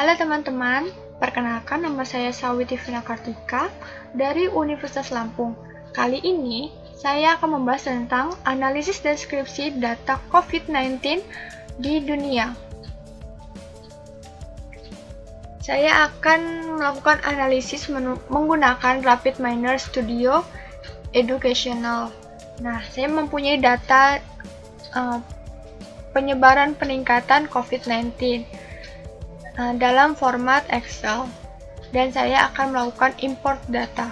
Halo teman-teman, perkenalkan nama saya Sawiti Vina Kartika dari Universitas Lampung. Kali ini saya akan membahas tentang analisis deskripsi data COVID-19 di dunia. Saya akan melakukan analisis menggunakan RapidMiner Studio Educational. Nah, saya mempunyai data penyebaran peningkatan COVID-19 dalam format Excel, dan saya akan melakukan import data.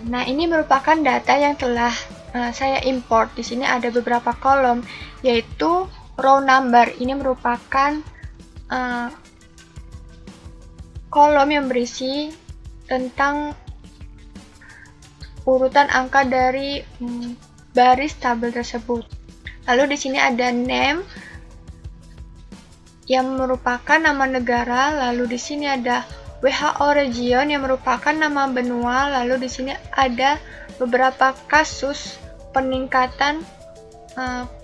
Nah, ini merupakan data yang telah saya import. Di sini ada beberapa kolom, yaitu row number. Ini merupakan kolom yang berisi tentang urutan angka dari baris tabel tersebut. Lalu di sini ada name yang merupakan nama negara, lalu di sini ada WHO region yang merupakan nama benua, lalu di sini ada beberapa kasus peningkatan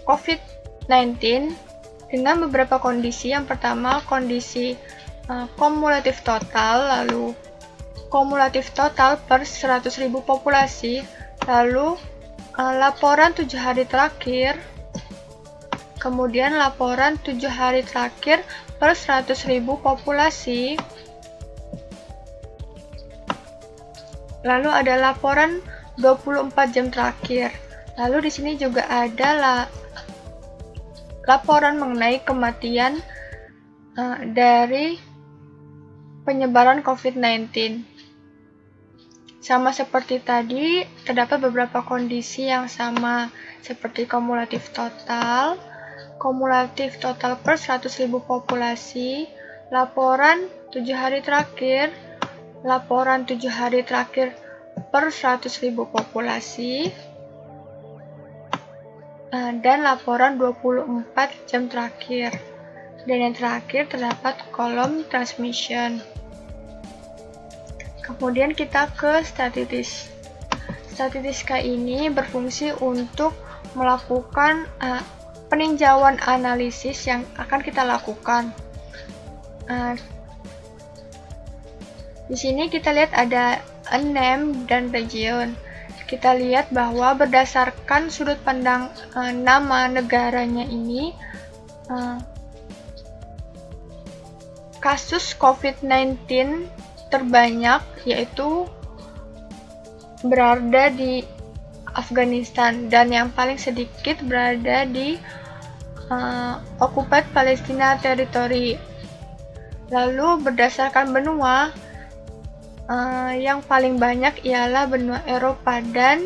COVID-19 dengan beberapa kondisi. Yang pertama, kondisi kumulatif total, lalu kumulatif total per 100.000 populasi, lalu laporan 7 hari terakhir, kemudian laporan 7 hari terakhir per 100.000 populasi, lalu ada laporan 24 jam terakhir. Lalu di sini juga ada laporan mengenai kematian dari penyebaran COVID-19. Sama seperti tadi, terdapat beberapa kondisi yang sama, seperti kumulatif total per 100.000 populasi, laporan 7 hari terakhir, laporan 7 hari terakhir per 100.000 populasi, dan laporan 24 jam terakhir. Dan yang terakhir terdapat kolom transmission. Kemudian kita ke statistik. Statistika ini berfungsi untuk melakukan peninjauan analisis yang akan kita lakukan. Di sini kita lihat ada name dan region. Kita lihat bahwa berdasarkan sudut pandang nama negaranya ini, kasus COVID-19 terbanyak yaitu berada di Afghanistan, dan yang paling sedikit berada di Occupied Palestine Territory. Lalu berdasarkan benua, yang paling banyak ialah benua Eropa, dan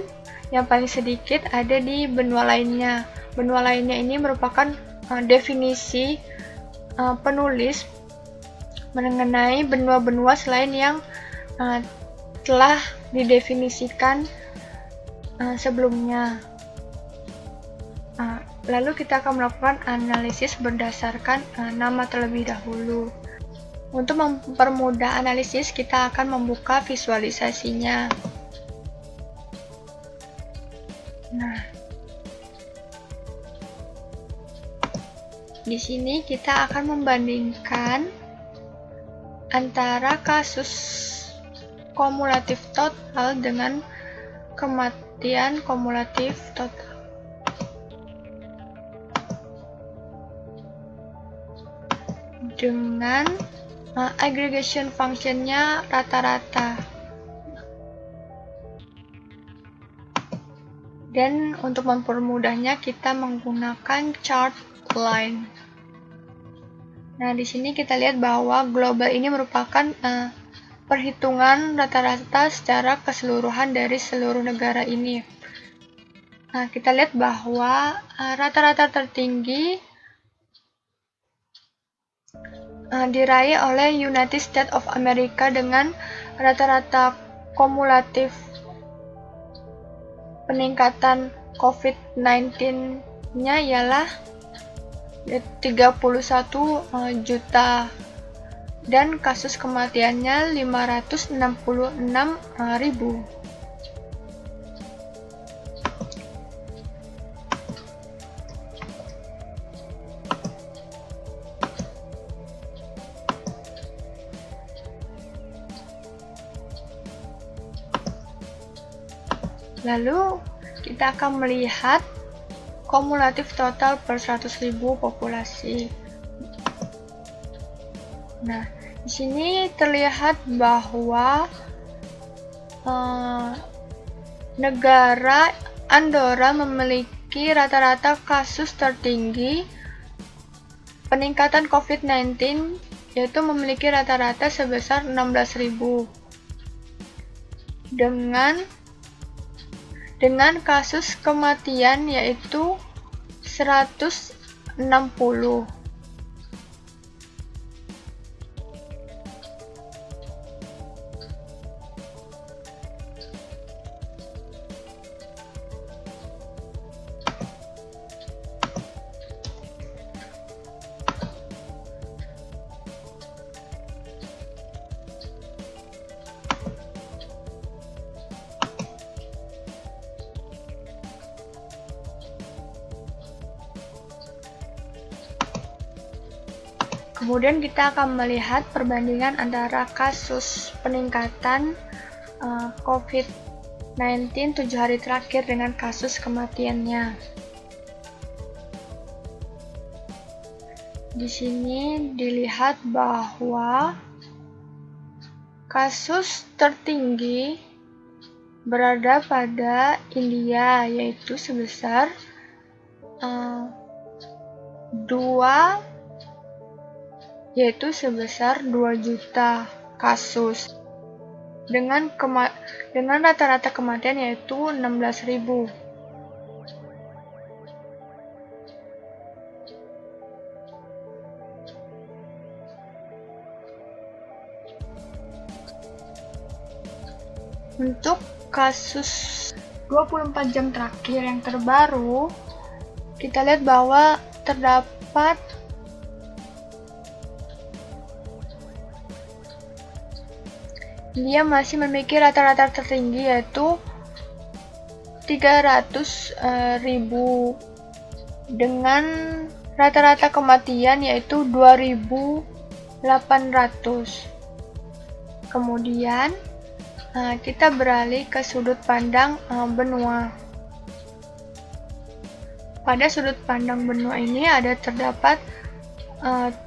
yang paling sedikit ada di benua lainnya. Benua lainnya ini merupakan definisi penulis mengenai benua-benua selain yang telah didefinisikan sebelumnya. Lalu kita akan melakukan analisis berdasarkan nama terlebih dahulu. Untuk mempermudah analisis, kita akan membuka visualisasinya. Nah, di sini kita akan membandingkan antara kasus kumulatif total dengan kematian kumulatif total. Dengan aggregation function-nya rata-rata. Dan untuk mempermudahnya kita menggunakan chart line. Nah, di sini kita lihat bahwa global ini merupakan perhitungan rata-rata secara keseluruhan dari seluruh negara ini. Nah, kita lihat bahwa rata-rata tertinggi diraih oleh United States of America dengan rata-rata kumulatif peningkatan COVID-19-nya ialah 31 juta dan kasus kematiannya 566.000. Lalu kita akan melihat kumulatif total per 100.000 populasi. Nah, di sini terlihat bahwa negara Andorra memiliki rata-rata kasus tertinggi peningkatan COVID-19, yaitu memiliki rata-rata sebesar 16.000 dengan kasus kematian yaitu 160. Kemudian kita akan melihat perbandingan antara kasus peningkatan COVID-19 7 hari terakhir dengan kasus kematiannya. Di sini dilihat bahwa kasus tertinggi berada pada India, yaitu sebesar 2 juta kasus dengan rata-rata kematian yaitu 16.000. Untuk kasus 24 jam terakhir yang terbaru, kita lihat bahwa terdapat dia masih memiliki rata-rata tertinggi yaitu 300.000 dengan rata-rata kematian yaitu 2.800. Kemudian kita beralih ke sudut pandang benua. Pada sudut pandang benua ini terdapat 7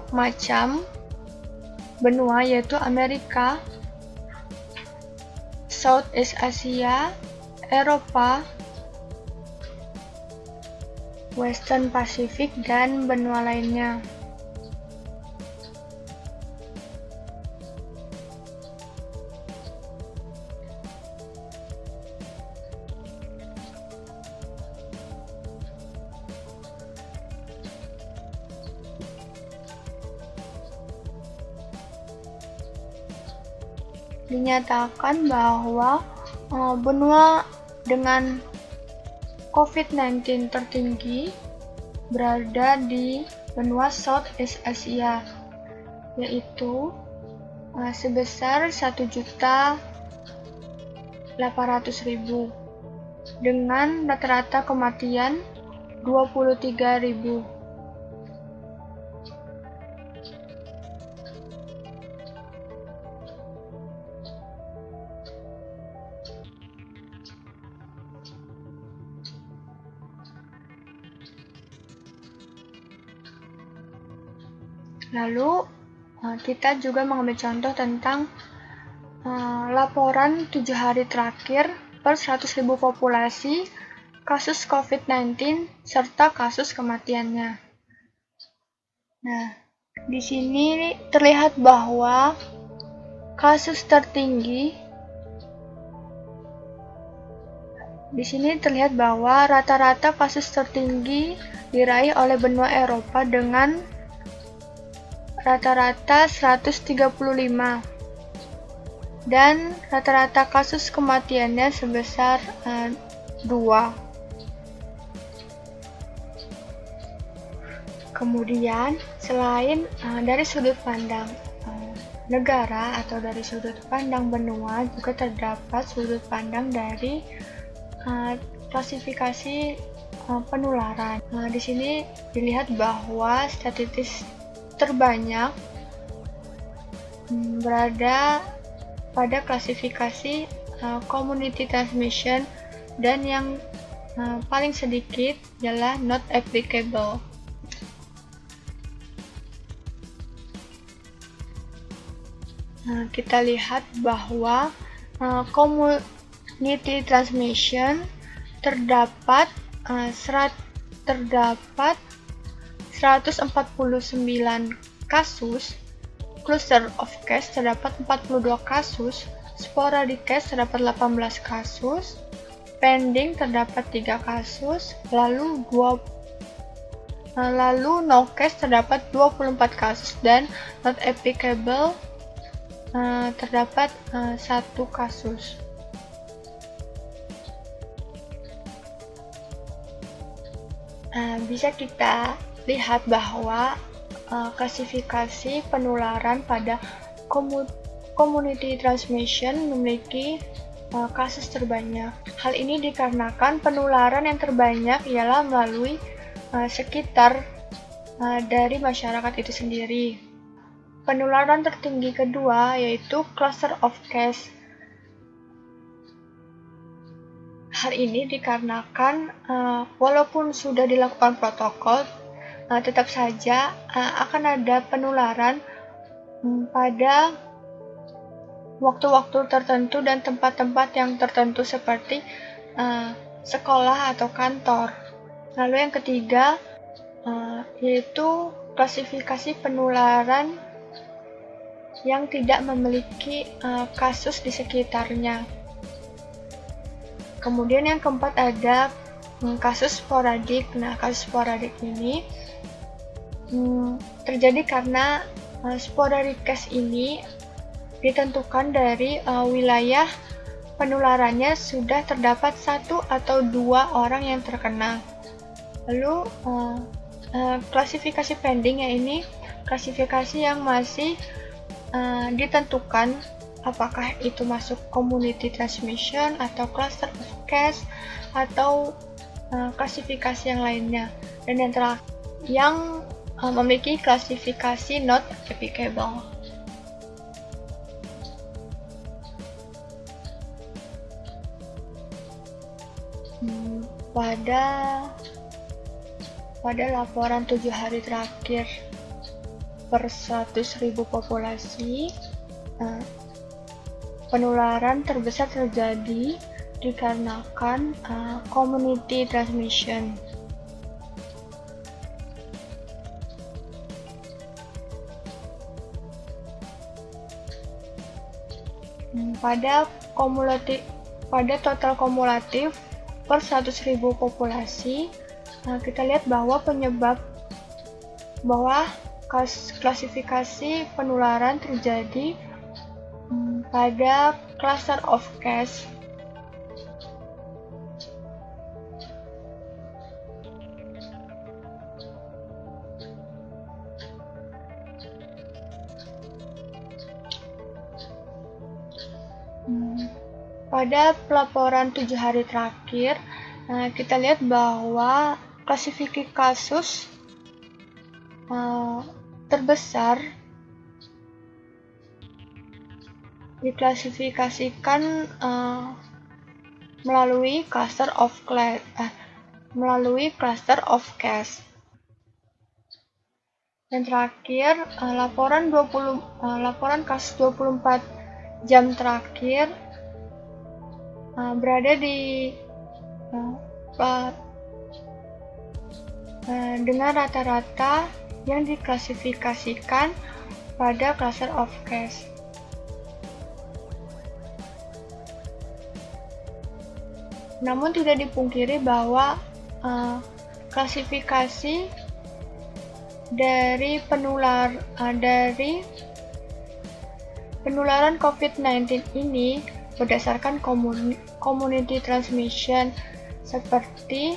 macam benua, yaitu Amerika, Southeast Asia, Eropa, Western Pacific, dan benua lainnya. Dinyatakan bahwa benua dengan COVID-19 tertinggi berada di benua Southeast Asia, yaitu sebesar 1.800.000 dengan rata-rata kematian 23.000. Lalu kita juga mengambil contoh tentang laporan 7 hari terakhir per 100.000 populasi kasus COVID-19 serta kasus kematiannya. Nah, di sini terlihat bahwa kasus tertinggi rata-rata kasus tertinggi diraih oleh benua Eropa dengan rata-rata 135 dan rata-rata kasus kematiannya sebesar 2. Kemudian Selain dari sudut pandang negara atau dari sudut pandang benua, juga terdapat sudut pandang dari klasifikasi penularan. Di sini dilihat bahwa statistik terbanyak berada pada klasifikasi community transmission, dan yang paling sedikit adalah not applicable. Kita lihat bahwa community transmission terdapat 149 kasus, cluster of case terdapat 42 kasus, sporadic case terdapat 18 kasus, pending terdapat 3 kasus, lalu no case terdapat 24 kasus, dan not applicable terdapat 1 kasus. Bisa kita lihat bahwa klasifikasi penularan pada community transmission memiliki kasus terbanyak. Hal ini dikarenakan penularan yang terbanyak ialah melalui sekitar dari masyarakat itu sendiri. Penularan tertinggi kedua yaitu cluster of case. Hal ini dikarenakan walaupun sudah dilakukan protokol, tetap saja akan ada penularan pada waktu-waktu tertentu dan tempat-tempat yang tertentu seperti sekolah atau kantor. Lalu yang ketiga yaitu klasifikasi penularan yang tidak memiliki kasus di sekitarnya. Kemudian yang keempat ada kasus sporadik. Nah, kasus sporadik ini terjadi karena sporadic case ini ditentukan dari wilayah penularannya sudah terdapat 1 atau 2 orang yang terkena. Lalu klasifikasi pending, ya ini klasifikasi yang masih ditentukan apakah itu masuk community transmission atau cluster of case atau klasifikasi yang lainnya. Dan yang terakhir yang memiliki klasifikasi not applicable. Pada laporan 7 hari terakhir per 100.000 populasi, penularan terbesar terjadi dikarenakan community transmission. Pada total kumulatif per 100.000 populasi, kita lihat bahwa klasifikasi penularan terjadi pada cluster of case. Pada pelaporan 7 hari terakhir, kita lihat bahwa klasifikasi kasus terbesar diklasifikasikan melalui cluster of case. Dan terakhir, laporan kasus 24 jam terakhir berada di dengan rata-rata yang diklasifikasikan pada cluster of case. Namun tidak dipungkiri bahwa klasifikasi dari penularan COVID-19 ini berdasarkan community transmission seperti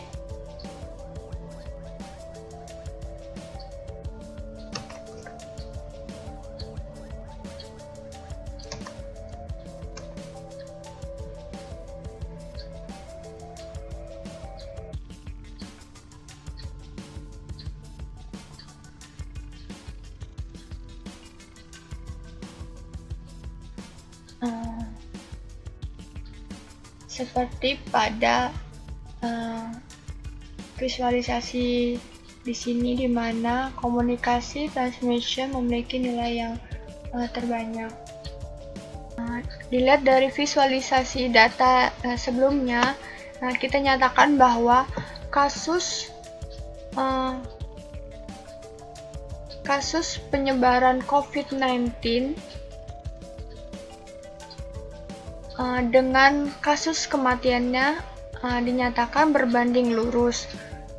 seperti pada visualisasi di sini, di mana komunikasi transmission memiliki nilai yang terbanyak. Dilihat dari visualisasi data sebelumnya, kita nyatakan bahwa kasus penyebaran COVID-19 dengan kasus kematiannya dinyatakan berbanding lurus.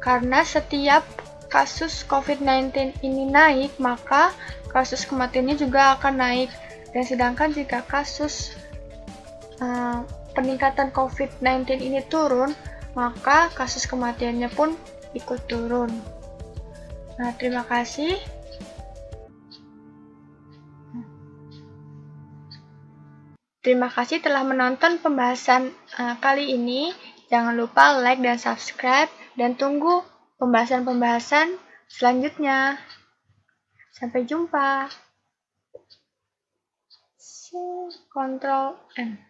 Karena setiap kasus COVID-19 ini naik, maka kasus kematiannya juga akan naik. Dan sedangkan jika kasus peningkatan COVID-19 ini turun, maka kasus kematiannya pun ikut turun. Nah, terima kasih. Terima kasih telah menonton pembahasan kali ini. Jangan lupa like dan subscribe, dan tunggu pembahasan-pembahasan selanjutnya. Sampai jumpa. Ctrl N.